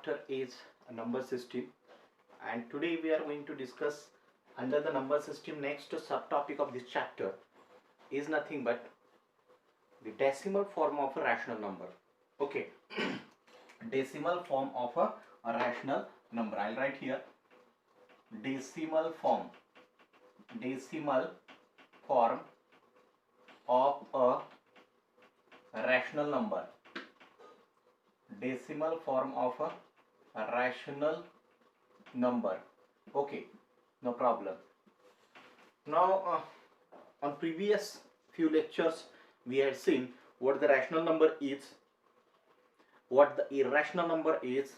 chapter is a number system, and today we are going to discuss under the number system. Next subtopic of this chapter is nothing but the decimal form of a rational number. Okay. Decimal form of a rational number. I'll write here decimal form of a rational number. Decimal form of a rational number. Okay, no problem. Now on previous few lectures we had seen what the rational number is, what the irrational number is,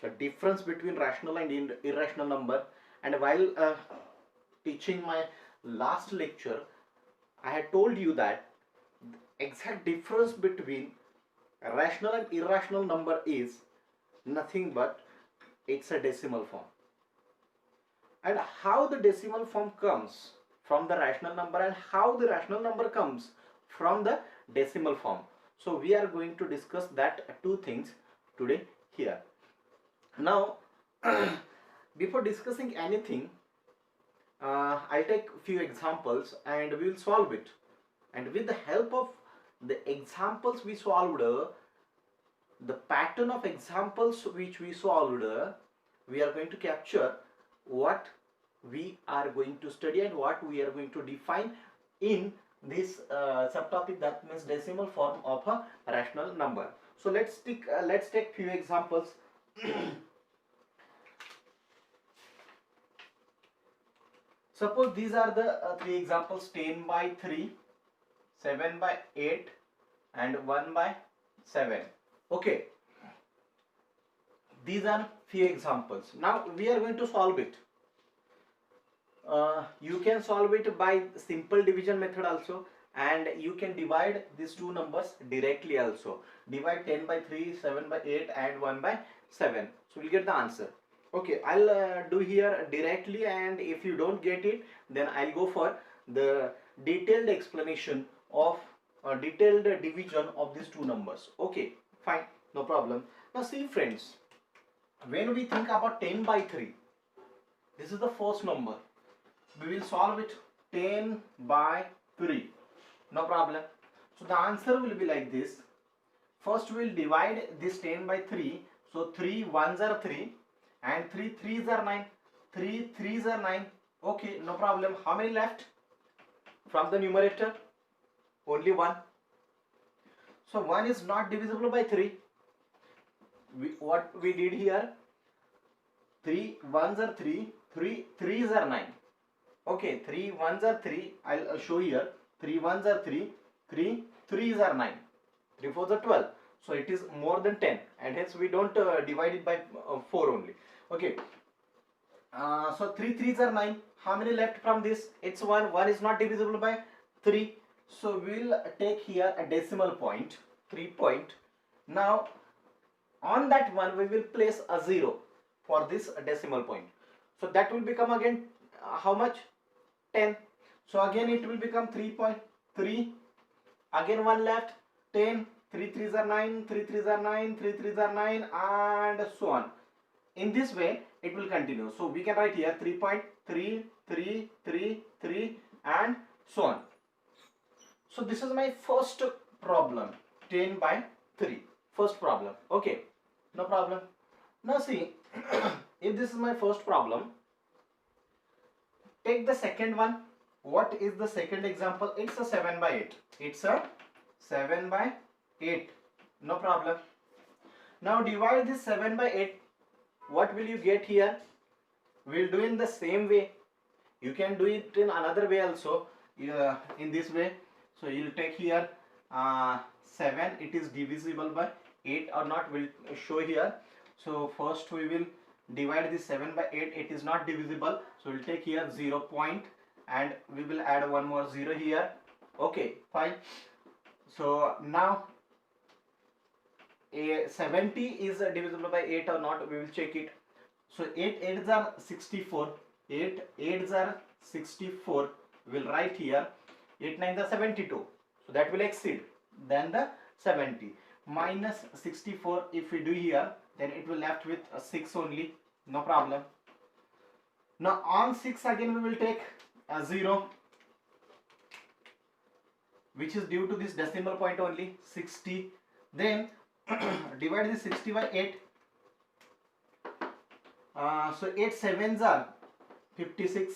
the difference between rational and irrational number. And while teaching my last lecture, I had told you that the exact difference between rational and irrational number is nothing but it's a decimal form. And how the decimal form comes from the rational number and how the rational number comes from the decimal form. So we are going to discuss that two things today here. Now before discussing anything, I'll take few examples and we will solve it. And with the help of the examples we solved, the pattern of examples which we solved, we are going to capture what we are going to study and what we are going to define in this subtopic, that means decimal form of a rational number. So let's take few examples. Suppose these are the three examples: 10 by 3, 7 by 8 and 1 by 7. Okay, these are few examples. Now we are going to solve it. You can solve it by simple division method also, and you can divide these two numbers directly also. Divide 10 by 3, 7 by 8 and 1 by 7. So we'll get the answer. Okay, I'll do here directly, and if you don't get it, then I'll go for the detailed explanation of detailed division of these two numbers. Okay, fine, no problem. Now see friends, when we think about 10 by 3, this is the first number. We will solve it 10 by 3, no problem. So the answer will be like this. First we will divide this 10 by 3. So 3 1s are 3 and 3 3s are 9. 3 3s are 9. Okay, no problem. How many left from the numerator? Only 1. So 1 is not divisible by 3. What we did here, 3 1s are 3, 3 3s are 9. Okay, 3 1s are 3. I'll show here. 3 1s are 3, 3 3s are 9, 3 4s are 12. So it is more than 10, and hence we don't divide it by 4 only. Okay. So 3 3s are 9. How many left from this? It's 1. 1 is not divisible by 3. So we'll take here a decimal point, 3 point. Now on that one we will place a 0 for this decimal point. So that will become again how much? 10. So again it will become 3.3. Again 1 left, 10. 3 3s are 9, 3 3s are 9, 3 3s are 9, and so on. In this way it will continue. So we can write here 3.33333 and so on. So this is my first problem, 10 by 3. First problem. Okay, no problem. Now see, if this is my first problem, take the second one. What is the second example? It's a 7 by 8. It's a 7 by 8. No problem. Now divide this 7 by 8. What will you get here? We'll do in the same way. You can do it in another way also. In this way. So you'll take here 7. It is divisible by 8 or not, we'll show here. So first we will divide this 7 by 8. It is not divisible. So we'll take here 0 point and we will add one more 0 here. Okay, fine. So now 70 is divisible by 8 or not, we will check it. So 8 8s are 64. 8 8s are 64. We will write here 8 9s are 72. So that will exceed than the 70. Minus 64, if we do here, then it will left with 6 only, no problem. Now on 6 again we will take a 0, which is due to this decimal point only, 60. Then divide this 60 by 8. So 8 sevens are 56.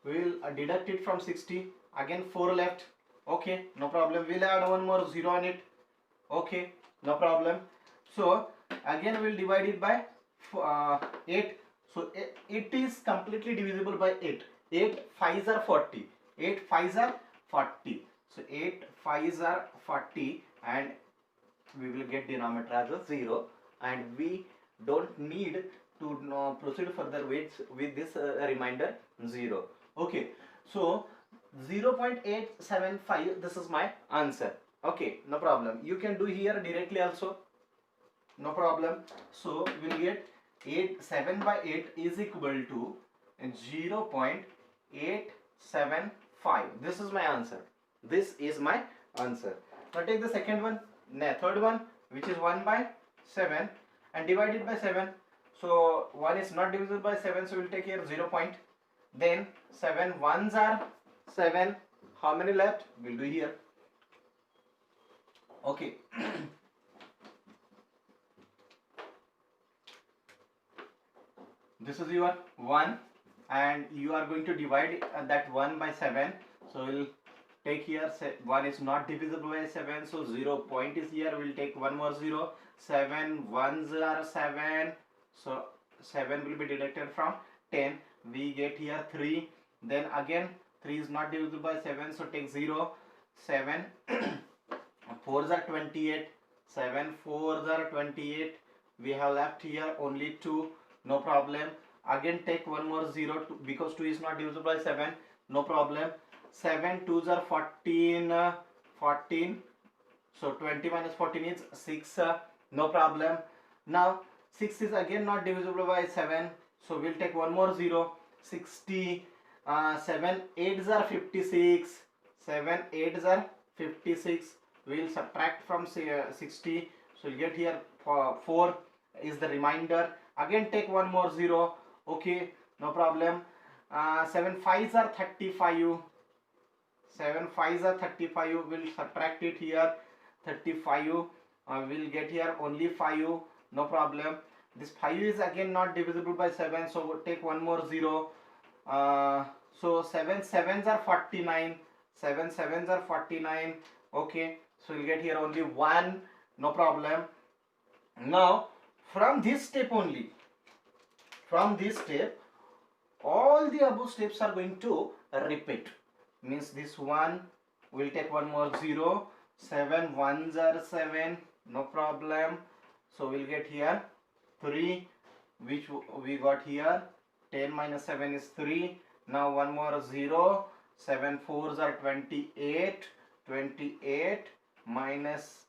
We will deduct it from 60. Again 4 left. Okay, no problem. We'll add one more 0 on it. Okay, no problem. So again we'll divide it by 8. So it is completely divisible by 8. 8 5s are 40. 8 5s are 40. So 8 5s are 40, and we will get denominator as a 0, and we don't need to proceed further with this remainder 0. Okay, so 0.875, this is my answer. Okay, no problem. You can do here directly also, no problem. So we'll get 7 by 8 is equal to 0.875. This is my answer. This is my answer. Now take the second one, third one, which is 1 by 7, and divide it by 7. So 1 is not divisible by 7, so we'll take here 0 point. Then 7 ones are 7. How many left? We'll do here. Okay. This is your 1, and you are going to divide that 1 by 7. So we'll take here 1 is not divisible by 7, so 0 point is here. We'll take one more 0. 7 ones are 7, so 7 will be deducted from 10. We get here 3. Then again 3 is not divisible by 7, so take 0. 7 4s are 28. 7 4s are 28. We have left here only 2. No problem. Again take one more 0 because 2 is not divisible by 7. No problem. 7 2s are 14. 14. So 20 minus 14 is 6. No problem. Now 6 is again not divisible by 7. So we'll take one more 0. 60. 7 8s are 56. 7 8s are 56. We'll subtract from 60. So we'll get here 4 is the remainder. Again take one more 0. Okay, no problem. 7 5s are 35. 7 5s are 35. We'll subtract it here. 35. We'll get here only 5. No problem. This 5 is again not divisible by 7, so we'll take one more 0. So 7 7s are 49. 7 7s are 49. Okay, so we'll get here only 1. No problem. Now from this step only, from this step, all the above steps are going to repeat. Means this one, we'll take one more 0. 7 ones are 7. No problem. So we'll get here 3, which we got here. 10 minus 7 is 3. Now one more 0. 7 4s are 28. 28 minus,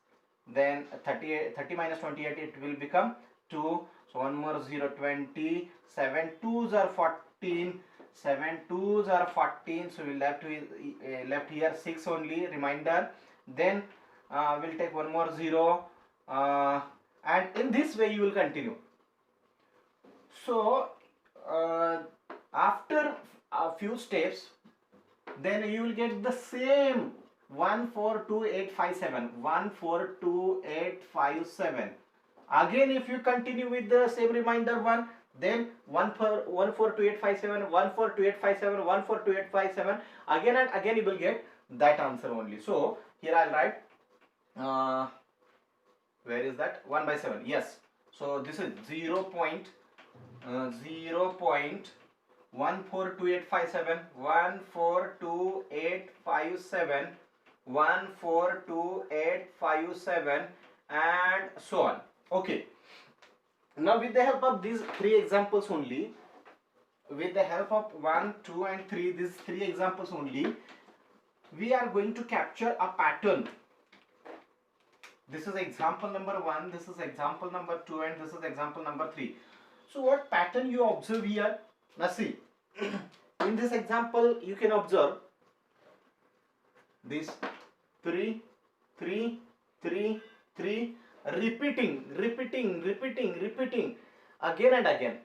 then 30 minus 28, it will become 2. So one more 0. 20. 7 2s are 14. 7 2s are 14. So we left here 6 only remainder. Then we'll take one more 0, and in this way you will continue. So after a few steps, then you will get the same 142857. 142857. Again, if you continue with the same remainder 1, then 142857, 142857, 142857. Again and again you will get that answer only. So here I'll write. Where is that? 1 by 7. Yes. So this is 0.142857, 142857, 142857, and so on. Okay. Now with the help of these 3 examples only, with the help of 1, 2 and 3, these 3 examples only, we are going to capture a pattern. This is example number 1, this is example number 2, and this is example number 3. So what pattern you observe here? Now see, in this example you can observe this 3, 3, 3, 3, repeating again and again.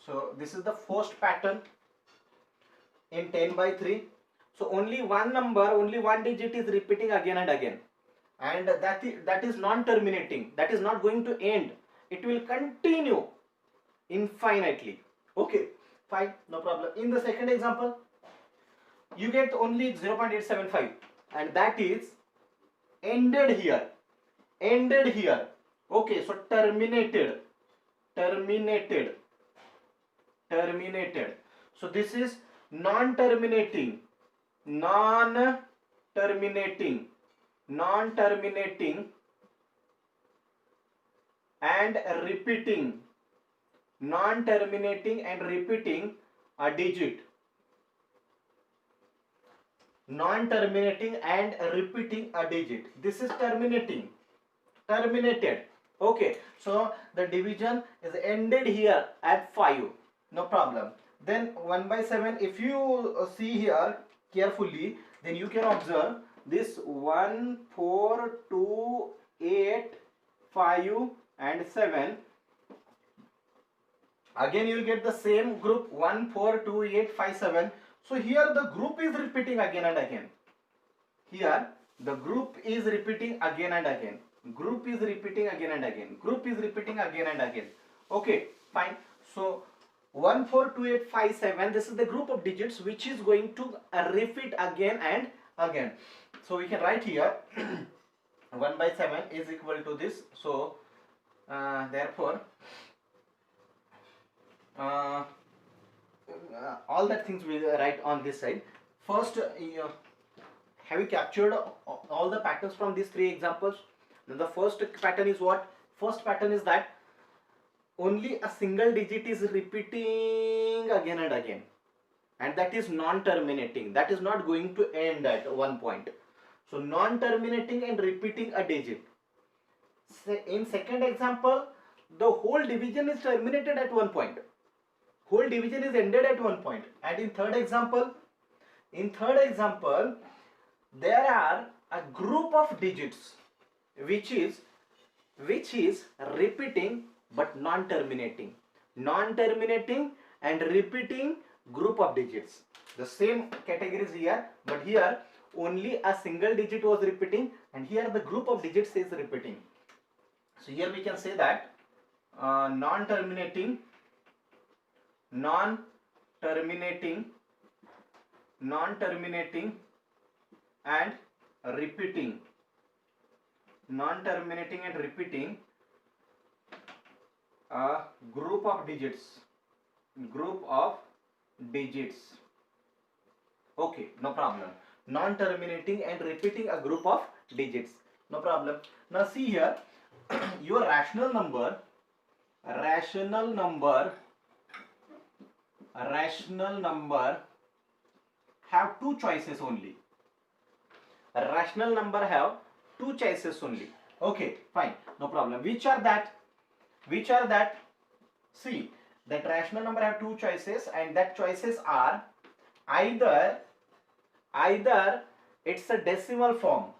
So this is the first pattern in 10 by 3. So only one number, only one digit is repeating again and again, and that is non-terminating, that is not going to end, it will continue infinitely. Okay, fine, no problem. In the second example, you get only 0.875, and that is ended here. Okay, so terminated. So this is non-terminating and repeating, non-terminating and repeating a digit, non-terminating and repeating a digit. This is terminated. Okay, so the division is ended here at 5, no problem. Then 1 by 7, if you see here carefully, then you can observe this 1, 4, 2, 8, 5 and 7. Again you will get the same group 1, 4, 2, 8, 5, 7. So here the group is repeating again and again. Here the group is repeating again and again. Group is repeating again and again. Group is repeating again and again. Okay, fine. So 1, 4, 2, 8, 5, 7. This is the group of digits which is going to repeat again and again. So we can write here 1 by 7 is equal to this. So therefore all that things we will write on this side. First, have you captured all the patterns from these 3 examples? Now the first pattern is what? First pattern is that only a single digit is repeating again and again, and that is non-terminating, that is not going to end at one point. So non-terminating and repeating a digit. In second example, the whole division is terminated at one point, whole division is ended at one point. And in third example, there are a group of digits which is repeating but non-terminating and repeating group of digits. The same categories here, but here only a single digit was repeating, and here the group of digits is repeating. So here we can say that non-terminating and repeating, a group of digits. Okay, no problem. Non-terminating and repeating a group of digits, no problem. Now see here, your rational number have 2 choices only. A rational number have 2 choices only. Okay, fine, no problem. Which are that? See, that rational number have 2 choices, and that choices are either it's a decimal form,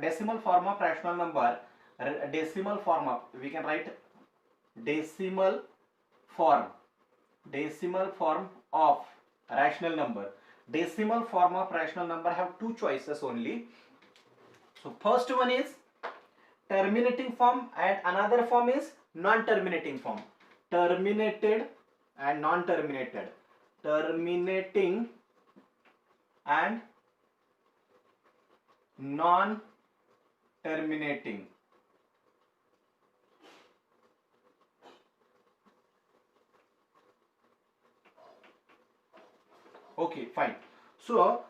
decimal form of rational number, we can write decimal form of rational number. Decimal form of rational number have 2 choices only. So first one is terminating form, and another form is non-terminating form. Terminated and non-terminated. Terminating and non-terminating. Okay, fine. So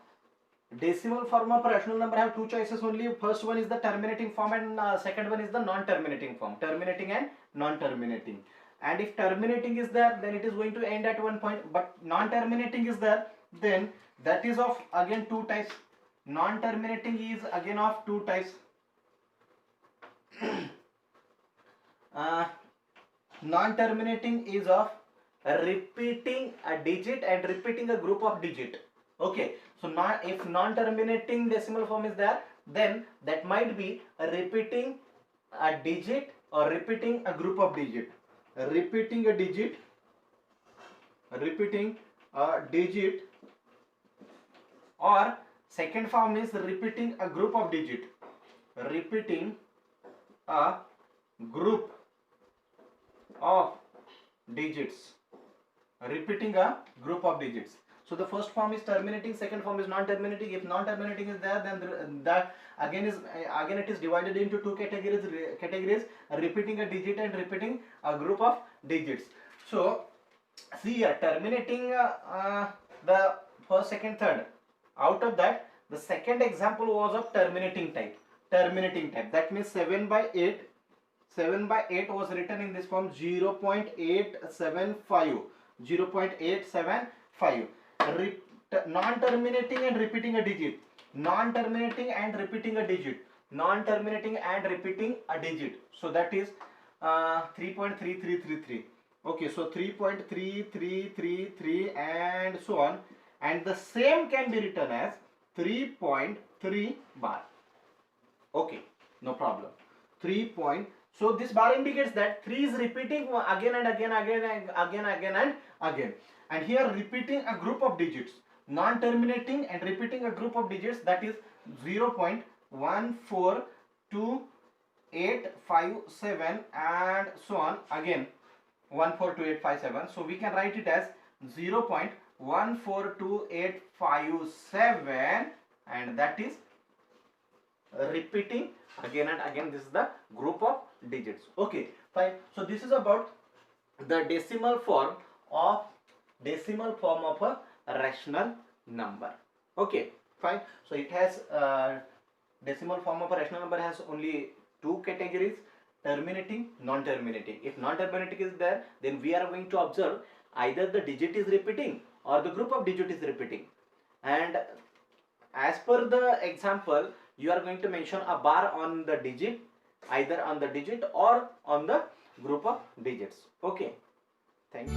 decimal form of rational number have 2 choices only. First one is the terminating form, and second one is the non-terminating form. Terminating and non-terminating. And if terminating is there, then it is going to end at one point. But non-terminating is there, then that is of again 2 types. Non-terminating is again of 2 types. Non-terminating is of repeating a digit and repeating a group of digit. Okay, so if non-terminating decimal form is there, then that might be repeating a digit or repeating a group of digit. Repeating a digit or second form is repeating a group of digit. Repeating a group of digits. Repeating a group of digits. So the first form is terminating, second form is non-terminating. If non-terminating is there, then that again it is divided into two categories, repeating a digit and repeating a group of digits. So see here, terminating the first, second, third. Out of that, the second example was of terminating type. That means 7 by 8 was written in this form 0.875. Non-terminating and repeating a digit. So that is 3.3333. Okay, so 3.3333 and so on, and the same can be written as 3.3 bar. Okay, no problem. 3. So this bar indicates that 3 is repeating again and again, and here repeating a group of digits, non-terminating and repeating a group of digits, that is 0.142857 and so on, again 142857. So we can write it as 0.142857, and that is repeating again and again. This is the group of digits. Okay, fine. So this is about the decimal form of a rational number. Okay, fine. So it has decimal form of a rational number has only two categories: terminating, non-terminating. If non-terminating is there, then we are going to observe either the digit is repeating or the group of digit is repeating, and as per the example, you are going to mention a bar on the digit, either on the digit or on the group of digits. Okay, thank you.